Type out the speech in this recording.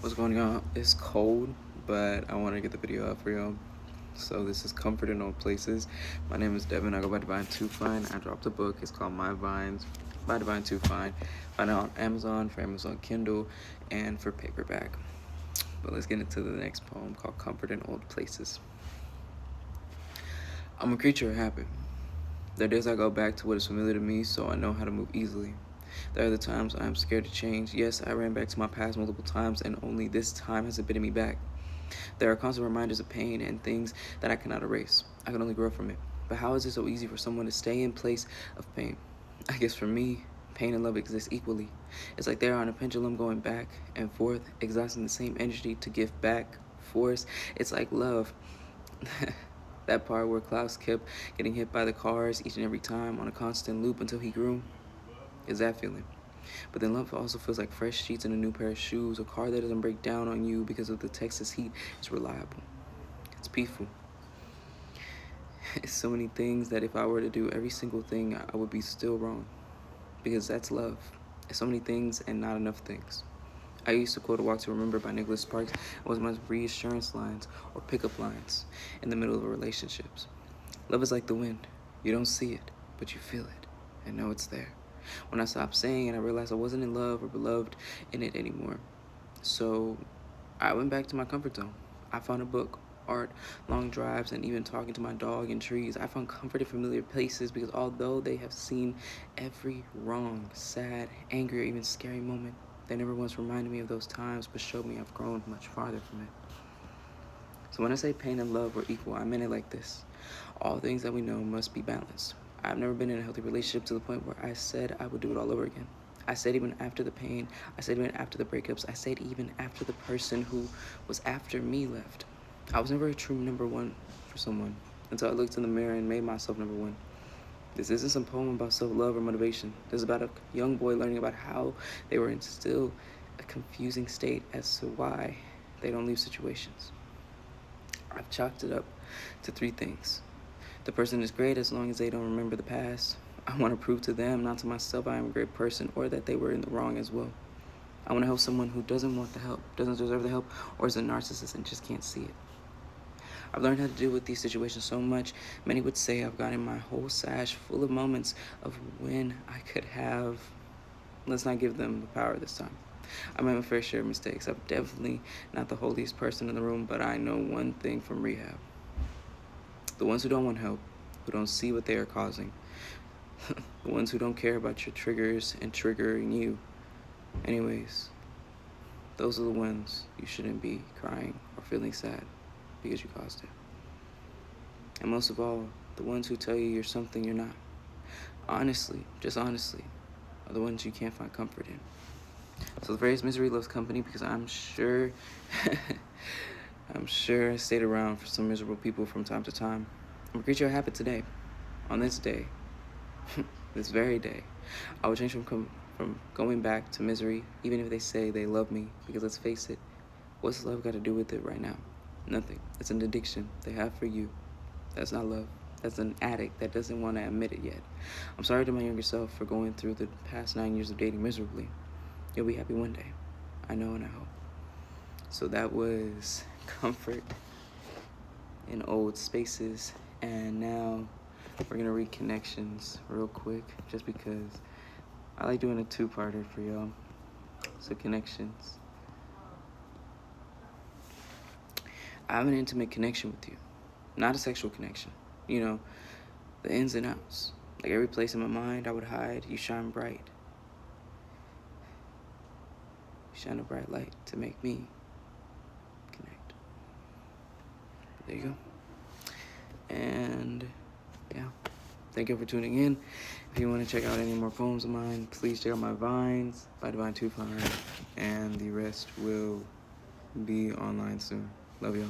What's going on? It's cold, but I want to get the video out for y'all. So this is Comfort in Old Places. My name is Devin. I go by Divine Too Fine. I dropped a book. It's called My Vines by Divine Too Fine. Find it on Amazon, for Amazon Kindle, and for paperback. But let's get into the next poem called Comfort in Old Places. I'm a creature of habit. There are days I go back to what is familiar to me, so I know how to move easily. There are the times I am scared to change. Yes, I ran back to my past multiple times, and only this time has it bitten me back. There are constant reminders of pain and things that I cannot erase. I can only grow from it. But how is it so easy for someone to stay in place of pain? I guess for me, pain and love exist equally. It's like they're on a pendulum going back and forth, exhausting the same energy to give back force. It's like love. That part where Klaus kept getting hit by the cars each and every time on a constant loop until he grew, is that feeling. But then love also feels like fresh sheets and a new pair of shoes, a car that doesn't break down on you because of the Texas heat. It's reliable. It's peaceful. It's so many things that if I were to do every single thing, I would be still wrong. Because that's love. It's so many things and not enough things. I used to quote A Walk to Remember by Nicholas Sparks. It was my reassurance lines or pickup lines in the middle of a relationships. Love is like the wind. You don't see it, but you feel it and know it's there. When I stopped saying it, I realized I wasn't in love or beloved in it anymore. So I went back to my comfort zone. I found a book, art, long drives, and even talking to my dog in trees. I found comfort in familiar places because although they have seen every wrong, sad, angry, or even scary moment, they never once reminded me of those times but showed me I've grown much farther from it. So when I say pain and love were equal, I meant it like this. All things that we know must be balanced. I've never been in a healthy relationship to the point where I said I would do it all over again. I said even after the pain, I said even after the breakups, I said even after the person who was after me left. I was never a true number one for someone until I looked in the mirror and made myself number one. This isn't some poem about self-love or motivation. This is about a young boy learning about how they were in still a confusing state as to why they don't leave situations. I've chalked it up to three things. The person is great as long as they don't remember the past. I want to prove to them, not to myself, I am a great person or that they were in the wrong as well. I want to help someone who doesn't want the help, doesn't deserve the help, or is a narcissist and just can't see it. I've learned how to deal with these situations so much, many would say I've gotten my whole sash full of moments of when I could have. Let's not give them the power this time. I made my fair share of mistakes. I'm definitely not the holiest person in the room, but I know one thing from rehab. The ones who don't want help, who don't see what they are causing, the ones who don't care about your triggers and triggering you. Anyways, those are the ones you shouldn't be crying or feeling sad because you caused it. And most of all, the ones who tell you you're something you're not. Honestly, just honestly, are the ones you can't find comfort in. So the phrase misery loves company because I'm sure I stayed around for some miserable people from time to time. I'm a creature of habit today. On this day, this very day, I will change from going back to misery, even if they say they love me, because let's face it, what's love got to do with it right now? Nothing. It's an addiction they have for you. That's not love. That's an addict that doesn't want to admit it yet. I'm sorry to my younger self for going through the past 9 years of dating miserably. You'll be happy one day. I know and I hope. So that was comfort in old spaces. And now we're gonna read connections real quick, just because I like doing a two-parter for y'all. So connections. I have an intimate connection with you, not a sexual connection. You know, the ins and outs. Like every place in my mind I would hide, you shine bright. You shine a bright light to make me connect. There you go. And yeah, thank you for tuning in. If you want to check out any more poems of mine, please check out my Vines by Divine Too Fine, and the rest will be online soon. Love y'all.